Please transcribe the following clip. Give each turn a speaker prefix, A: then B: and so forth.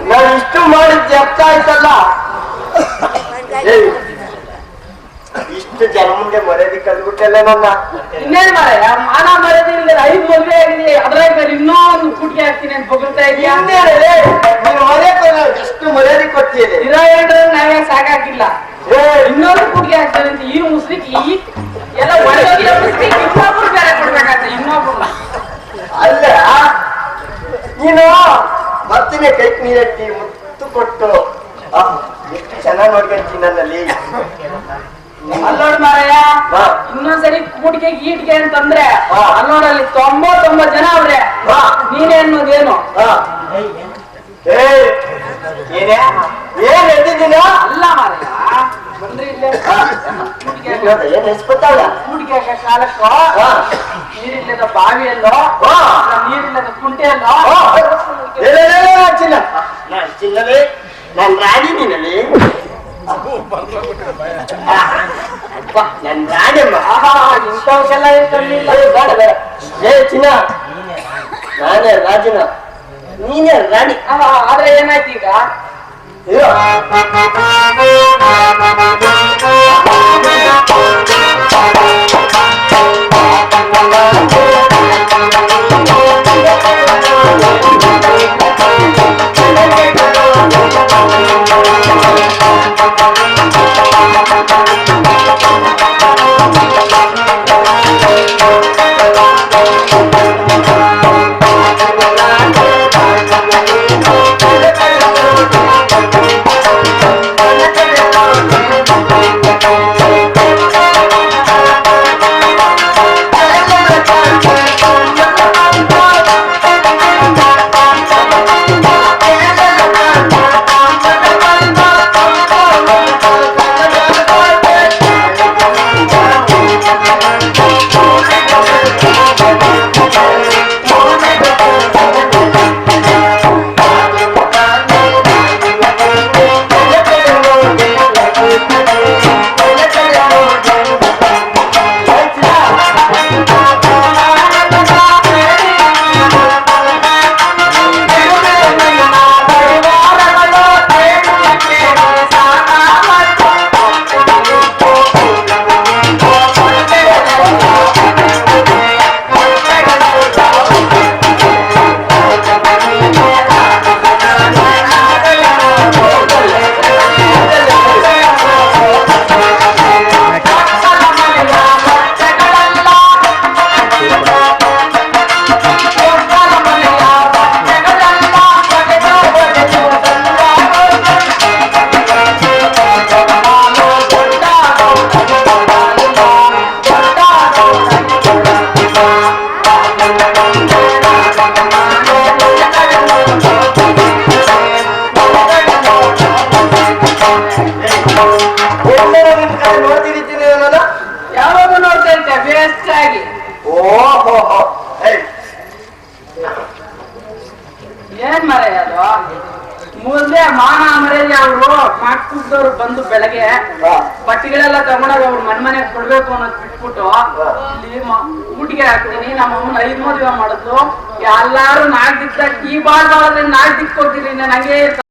A: ನಾನು ಇಷ್ಟು ಮಾಡಿದ್ದೆ ಅರ್ಥ ಆಯ್ತಲ್ಲ. ಇಷ್ಟು ಜನ ಮುಂದೆ ಮರ್ಯಾದೆ ಕಲ್ಬಿಟ್ಟಲ್ಲ ನನ್ನ.
B: ಇನ್ನೇನ್ ಮಾರಾಯ ಮಾನ ಮರ್ಯಾದೆ ಇಲ್ಲದೆ 5 ಮದುವೆ ಆಗಿದೆ, ಅದ್ರಾಗ ಇನ್ನೂ ಒಂದು ಕುಟಿಗೆ ಹಾಕ್ತೀನಿ ಅಂತ ಬೊಗಳ್ತಾ ಇದೀಯಾ?
A: ಎಷ್ಟು ಮರ್ಯಾದೆ ಕೊಡ್ತೀನಿ.
B: ಇರೋ ಹೇಳ್ರೆ ನಾವೇ ಸಾಕಾಗಿಲ್ಲ, ಇನ್ನೊಂದು ಕುಟಿಗೆ ಹಾಕ್ತಾನೆ ಅಂತ. ಈ ಮುಸ್ಲಿಕ್ ಈ ಎಲ್ಲ ಒಳಗೋಗಿರೋ ಮುಸ್ಲಿಕ್ ಇನ್ನೊಬ್ರು ಬೇರೆ ಕೊಡ್ಬೇಕಾಗ್ತದೆ, ಇನ್ನೊಬ್ರು.
A: ಅಲ್ಲ ನೀನು ಬರ್ತೀನಿ ಕೈಕ್ ನೀರಟ್ಟಿ ಮುತ್ತು ಕೊಟ್ಟು ಎಷ್ಟು ಚೆನ್ನಾಗಿ ನೋಡ್ಕೊಂತೀನಿ ನನ್ನಲ್ಲಿ.
B: ಅಲ್ಲೋಡ್ ಮಾರಾಯ, ಇನ್ನೊಂದ್ಸರಿ ಕೂಟಿಗೆ ಗೀಟಿಗೆ ಅಂತಂದ್ರೆ ಅಲ್ಲೋಡಲ್ಲಿ 99 ಜನ ಅವ್ರೆ, ನೀನೇ ಅನ್ನೋದೇನು?
A: ಏನ್ ಹೇಳ್ತಿದ್ದೀನ?
B: ಅಲ್ಲ ಮಾರಾಯ, ಬಂದ್ರಿ ಇಲ್ಲೇ ಕೂಟಿಗೆ ಕಾಲಕ್ಕೋ ನೀರಿಲ್ಲದ ಬಾವಿಯಲ್ಲೋ ನೀರಿಲ್ಲದ ಕುಂಟೆಯಲ್ಲೋ
A: ಚಿನ್ನ ಚಿನ್ನವೇ ನನ್ ರಾಣಿ ನೀನಲ್ಲಿ. ನನ್ ರಾಣಿಯಮ್ಮ
B: ಇಂಥವಕ್ಕೆಲ್ಲ ಕಣ್ಣಿಲ್ಲ.
A: ಚಿನ್ನ ನಾನೇ ರಾಜನ, ನೀನೇ ರಾಣಿ.
B: ಆದ್ರೆ ಏನಾಯ್ತು ಈಗ? ಯಾವಾಗ ನೋಡ್ತಾ ಇರ್ತೆ ಬೇಸ್ಟ್ ಆಗಿ. ಏನ್ ಮರೆಯ ಅದು ಮುಂದೆ ಮಾನ ಮರ್ಯಾದೆ ಅವರು ಮಾಡ್ತಿದ್ದವ್ರು ಬಂದು ಬೆಳಗ್ಗೆ ಬಟ್ಟೆಗಳೆಲ್ಲ ತಗೊಂಡಾಗ ಅವ್ರು ಮನೆಗೆ ಕೊಡ್ಬೇಕು ಅನ್ನೋದು ಬಿಟ್ಬಿಟ್ಟು ಇಲ್ಲಿ ಊಟಿಗೆ ಹಾಕ್ತೀನಿ. ನಮ್ಮ ಅಮ್ಮನ 5 ಮದುವೆ ಮಾಡಿದ್ಲು. ಎಲ್ಲಾರು 4 ದಿಕ್ಕ ಈ ಬಾಳ್ ಬಾಳದ್ರೆ 4 ದಿಕ್ಕು ಹೋಗ್ತೀನಿ, ನಂಗೆ